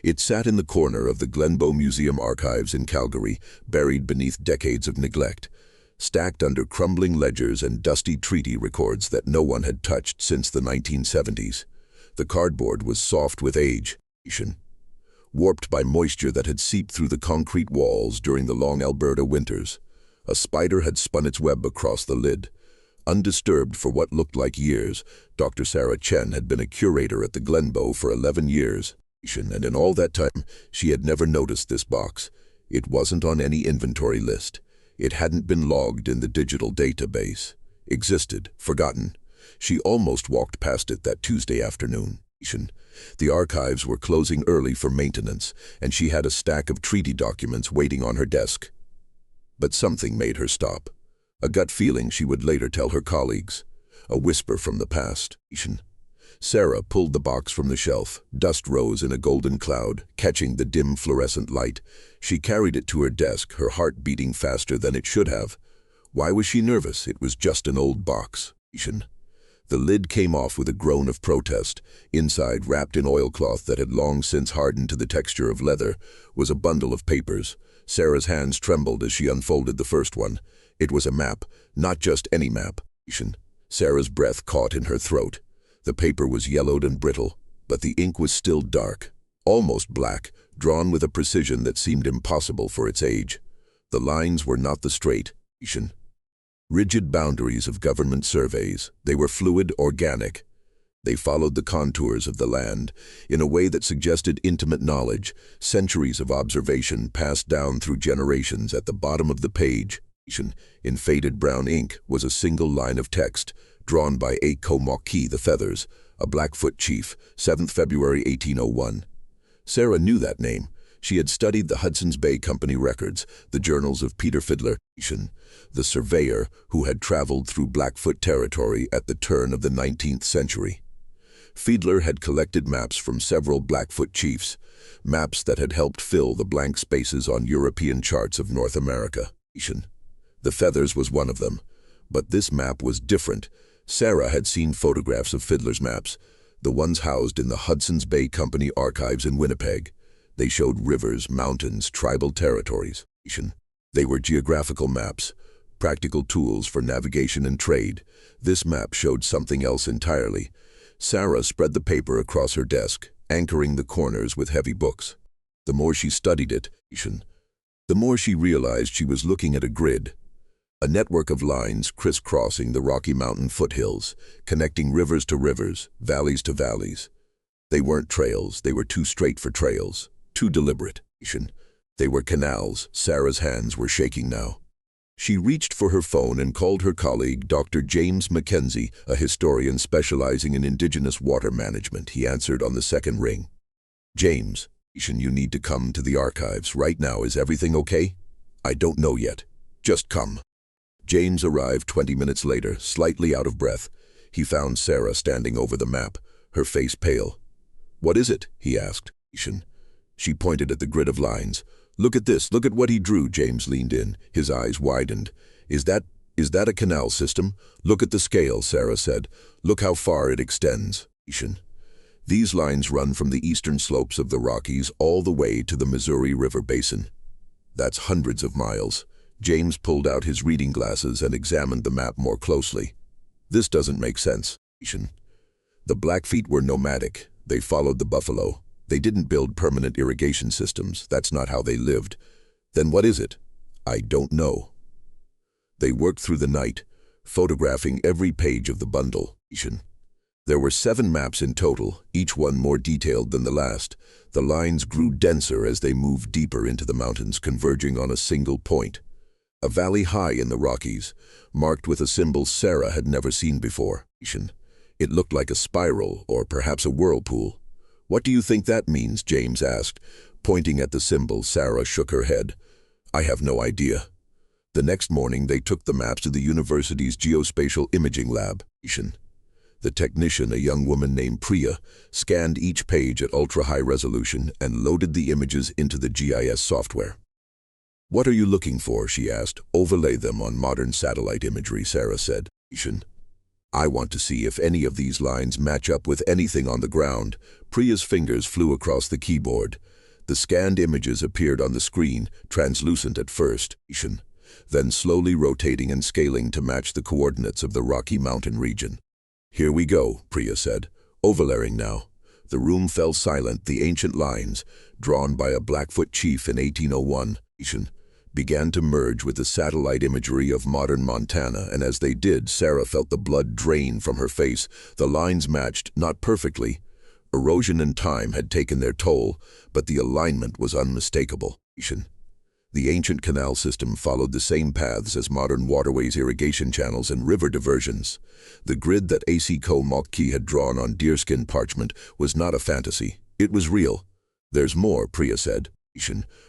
It sat in the corner of the Glenbow Museum archives in Calgary, buried beneath decades of neglect, stacked under crumbling ledgers and dusty treaty records that no one had touched since the 1970s. The cardboard was soft with age, warped by moisture that had seeped through the concrete walls during the long Alberta winters. A spider had spun its web across the lid. Undisturbed for what looked like years, Dr. Sarah Chen had been a curator at the Glenbow for 11 years, and in all that time, she had never noticed this box. It wasn't on any inventory list. It hadn't been logged in the digital database. Existed, forgotten. She almost walked past it that Tuesday afternoon. The archives were closing early for maintenance, and she had a stack of treaty documents waiting on her desk. But something made her stop. A gut feeling she would later tell her colleagues. A whisper from the past. Sarah pulled the box from the shelf. Dust rose in a golden cloud, catching the dim fluorescent light. She carried it to her desk, her heart beating faster than it should have. Why was she nervous? It was just an old box. The lid came off with a groan of protest. Inside, wrapped in oilcloth that had long since hardened to the texture of leather, was a bundle of papers. Sarah's hands trembled as she unfolded the first one. It was a map, not just any map. Sarah's breath caught in her throat. The paper was yellowed and brittle, but the ink was still dark, almost black, drawn with a precision that seemed impossible for its age. The lines were not the straight, rigid boundaries of government surveys. They were fluid, organic. They followed the contours of the land in a way that suggested intimate knowledge, centuries of observation passed down through generations. At the bottom of the page, in faded brown ink, was a single line of text, drawn by A. Komaki the Feathers, a Blackfoot chief, 7th February 1801. Sarah knew that name. She had studied the Hudson's Bay Company records, the journals of Peter Fiddler, the surveyor who had traveled through Blackfoot territory at the turn of the 19th century. Fiedler had collected maps from several Blackfoot chiefs, maps that had helped fill the blank spaces on European charts of North America. The Feathers was one of them, but this map was different. Sarah had seen photographs of Fiedler's maps, the ones housed in the Hudson's Bay Company archives in Winnipeg. They showed rivers, mountains, tribal territories. They were geographical maps, practical tools for navigation and trade. This map showed something else entirely. Sarah spread the paper across her desk, anchoring the corners with heavy books. The more she studied it, the more she realized she was looking at a grid, a network of lines crisscrossing the Rocky Mountain foothills, connecting rivers to rivers, valleys to valleys. They weren't trails, they were too straight for trails, too deliberate. They were canals. Sarah's hands were shaking now. She reached for her phone and called her colleague, Dr. James Mackenzie, a historian specializing in Indigenous water management. He answered on the second ring. "James, you need to come to the archives right now. Is everything okay?" "I don't know yet. Just come." James arrived 20 minutes later, slightly out of breath. He found Sarah standing over the map, her face pale. "What is it?" he asked. She pointed at the grid of lines. "Look at this. Look at what he drew." James leaned in. His eyes widened. Is that a canal system?" "Look at the scale," Sarah said. "Look how far it extends." These lines run from the eastern slopes of the Rockies all the way to the Missouri River Basin. That's hundreds of miles. James pulled out his reading glasses and examined the map more closely. "This doesn't make sense." The Blackfeet were nomadic. They followed the buffalo. They didn't build permanent irrigation systems. That's not how they lived. Then what is it? "I don't know." They worked through the night, photographing every page of the bundle. There were 7 maps in total, each one more detailed than the last. The lines grew denser as they moved deeper into the mountains, converging on a single point. A valley high in the Rockies, marked with a symbol Sarah had never seen before. It looked like a spiral, or perhaps a whirlpool. "What do you think that means?" James asked. Pointing at the symbol, Sarah shook her head. "I have no idea." The next morning, they took the maps to the university's geospatial imaging lab. The technician, a young woman named Priya, scanned each page at ultra-high resolution and loaded the images into the GIS software. "What are you looking for?" she asked. "Overlay them on modern satellite imagery," Sarah said. I want to see if any of these lines match up with anything on the ground. Priya's fingers flew across the keyboard. The scanned images appeared on the screen, translucent at first, then slowly rotating and scaling to match the coordinates of the Rocky Mountain region. "Here we go," Priya said. "Overlaying now." The room fell silent. The ancient lines, drawn by a Blackfoot chief in 1801, began to merge with the satellite imagery of modern Montana, and as they did, Sarah felt the blood drain from her face. The lines matched, not perfectly. Erosion and time had taken their toll, but the alignment was unmistakable. The ancient canal system followed the same paths as modern waterways, irrigation channels, and river diversions. The grid that A.C. Mokki had drawn on deerskin parchment was not a fantasy. It was real. "There's more," Priya said,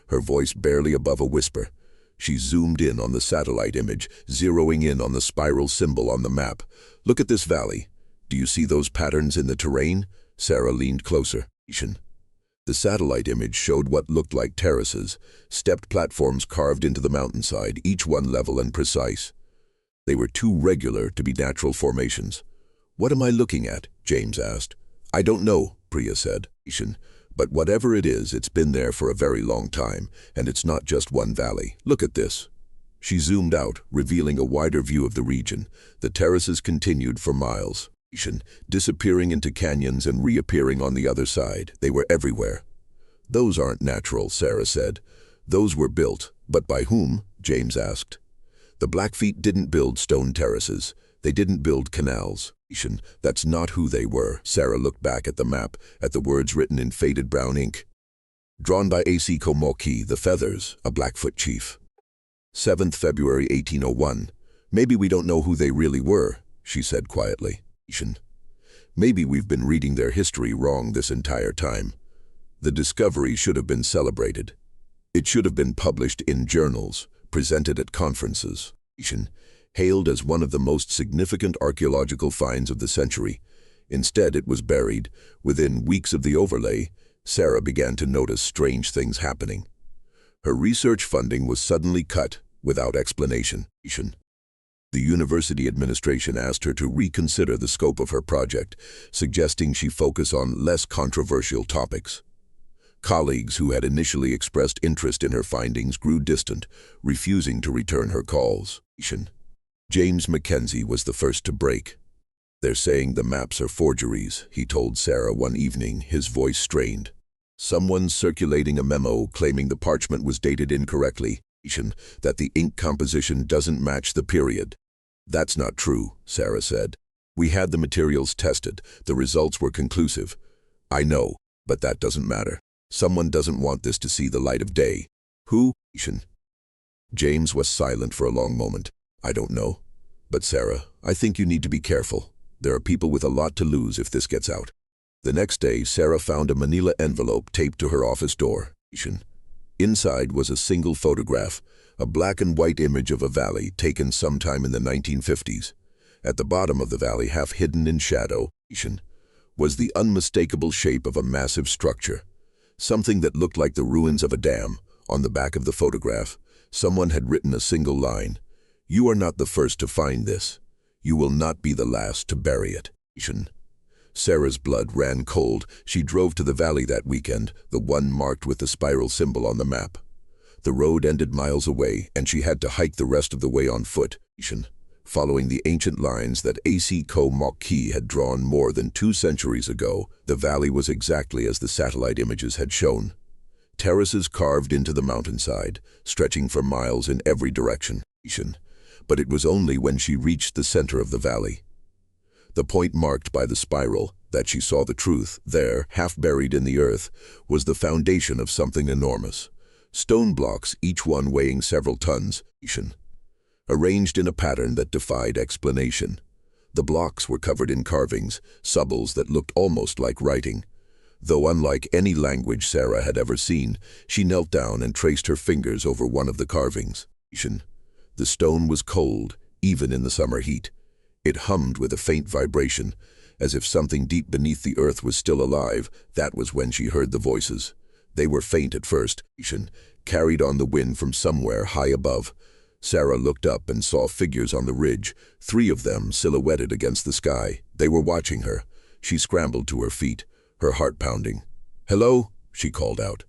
her voice barely above a whisper. She zoomed in on the satellite image, zeroing in on the spiral symbol on the map. "Look at this valley. Do you see those patterns in the terrain?" Sarah leaned closer. The satellite image showed what looked like terraces, stepped platforms carved into the mountainside, each one level and precise. They were too regular to be natural formations. "What am I looking at?" James asked. "I don't know," Priya said. "But whatever it is, it's been there for a very long time, and it's not just one valley. Look at this." She zoomed out, revealing a wider view of the region. The terraces continued for miles, disappearing into canyons and reappearing on the other side. They were everywhere. "Those aren't natural," Sarah said. "Those were built. But by whom?" James asked. "The Blackfeet didn't build stone terraces. They didn't build canals. That's not who they were." Sarah looked back at the map, at the words written in faded brown ink. "Drawn by A.C. Mokki, the Feathers, a Blackfoot chief. 7th February 1801. Maybe we don't know who they really were," she said quietly. "Maybe we've been reading their history wrong this entire time. The discovery should have been celebrated. It should have been published in journals, presented at conferences, hailed as one of the most significant archaeological finds of the century. Instead, it was buried. Within weeks of the overlay, Sarah began to notice strange things happening. Her research funding was suddenly cut, without explanation. The university administration asked her to reconsider the scope of her project, suggesting she focus on less controversial topics. Colleagues who had initially expressed interest in her findings grew distant, refusing to return her calls. James Mackenzie was the first to break. "They're saying the maps are forgeries," he told Sarah one evening, his voice strained. "Someone's circulating a memo claiming the parchment was dated incorrectly, that the ink composition doesn't match the period." "That's not true," Sarah said. "We had the materials tested. The results were conclusive." "I know, but that doesn't matter. Someone doesn't want this to see the light of day." "Who?" James was silent for a long moment. "I don't know. But Sarah, I think you need to be careful. There are people with a lot to lose if this gets out." The next day, Sarah found a manila envelope taped to her office door. Inside was a single photograph, a black and white image of a valley taken sometime in the 1950s. At the bottom of the valley, half hidden in shadow, was the unmistakable shape of a massive structure, something that looked like the ruins of a dam. On the back of the photograph, someone had written a single line: "You are not the first to find this. You will not be the last to bury it." Sarah's blood ran cold. She drove to the valley that weekend, the one marked with the spiral symbol on the map. The road ended miles away, and she had to hike the rest of the way on foot, following the ancient lines that A.C. Mokki had drawn more than 2 centuries ago. The valley was exactly as the satellite images had shown. Terraces carved into the mountainside, stretching for miles in every direction. But it was only when she reached the center of the valley, the point marked by the spiral, that she saw the truth. There, half buried in the earth, was the foundation of something enormous. Stone blocks, each one weighing several tons, arranged in a pattern that defied explanation. The blocks were covered in carvings, subbles that looked almost like writing. Though unlike any language Sarah had ever seen, she knelt down and traced her fingers over one of the carvings. The stone was cold, even in the summer heat. It hummed with a faint vibration, as if something deep beneath the earth was still alive. That was when she heard the voices. They were faint at first, carried on the wind from somewhere high above. Sarah looked up and saw figures on the ridge, 3 of them silhouetted against the sky. They were watching her. She scrambled to her feet, her heart pounding. "Hello?" she called out.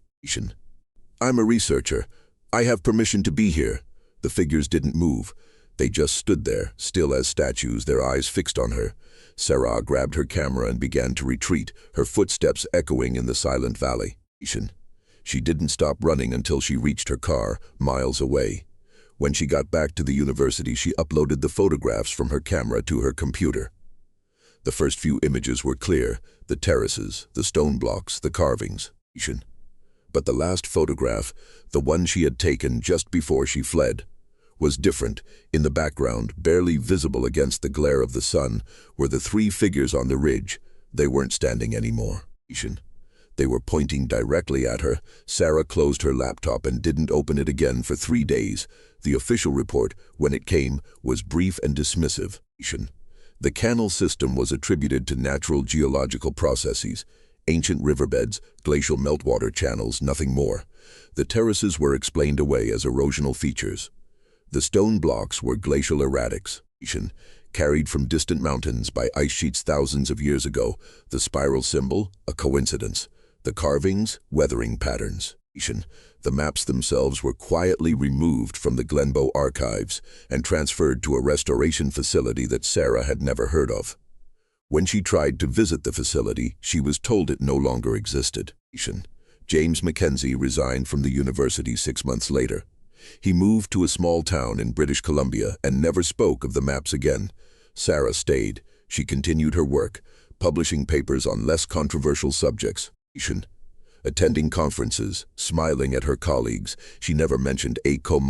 "I'm a researcher. I have permission to be here." The figures didn't move. They just stood there, still as statues, their eyes fixed on her. Sarah grabbed her camera and began to retreat, her footsteps echoing in the silent valley. She didn't stop running until she reached her car, miles away. When she got back to the university, she uploaded the photographs from her camera to her computer. The first few images were clear, the terraces, the stone blocks, the carvings. But the last photograph, the one she had taken just before she fled, was different. In the background, barely visible against the glare of the sun, were the 3 figures on the ridge. They weren't standing anymore. They were pointing directly at her. Sarah closed her laptop and didn't open it again for 3 days. The official report, when it came, was brief and dismissive. The canal system was attributed to natural geological processes, ancient riverbeds, glacial meltwater channels, nothing more. The terraces were explained away as erosional features. The stone blocks were glacial erratics, carried from distant mountains by ice sheets thousands of years ago. The spiral symbol, a coincidence. The carvings, weathering patterns. The maps themselves were quietly removed from the Glenbow archives and transferred to a restoration facility that Sarah had never heard of. When she tried to visit the facility, she was told it no longer existed. James Mackenzie resigned from the university 6 months later. He moved to a small town in British Columbia and never spoke of the maps again. Sarah stayed. She continued her work, publishing papers on less controversial subjects. Attending conferences, smiling at her colleagues. She never mentioned Aiko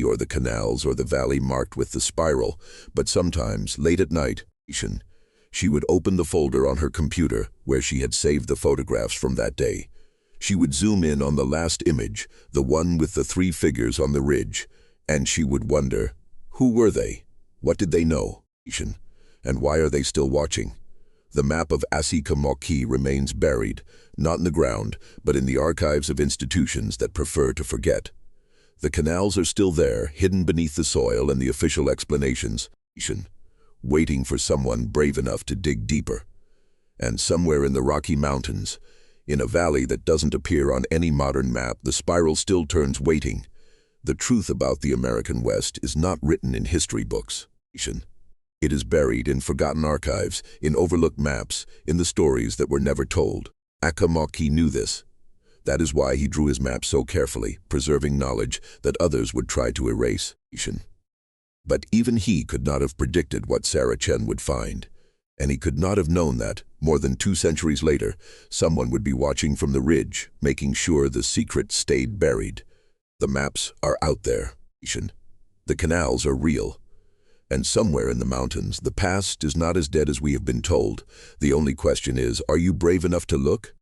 or the canals or the valley marked with the spiral, but sometimes, late at night, she would open the folder on her computer where she had saved the photographs from that day. She would zoom in on the last image, the one with the 3 figures on the ridge, and she would wonder, who were they? What did they know? And why are they still watching? The map of Asikamoki remains buried, not in the ground, but in the archives of institutions that prefer to forget. The canals are still there, hidden beneath the soil and the official explanations, waiting for someone brave enough to dig deeper. And somewhere in the Rocky Mountains, in a valley that doesn't appear on any modern map, the spiral still turns, waiting. The truth about the American West is not written in history books. It is buried in forgotten archives, in overlooked maps, in the stories that were never told. Akamaki knew this. That is why he drew his map so carefully, preserving knowledge that others would try to erase. But even he could not have predicted what Sarah Chen would find. And he could not have known that, more than 2 centuries later, someone would be watching from the ridge, making sure the secret stayed buried. The maps are out there. The canals are real. And somewhere in the mountains, the past is not as dead as we have been told. The only question is, are you brave enough to look?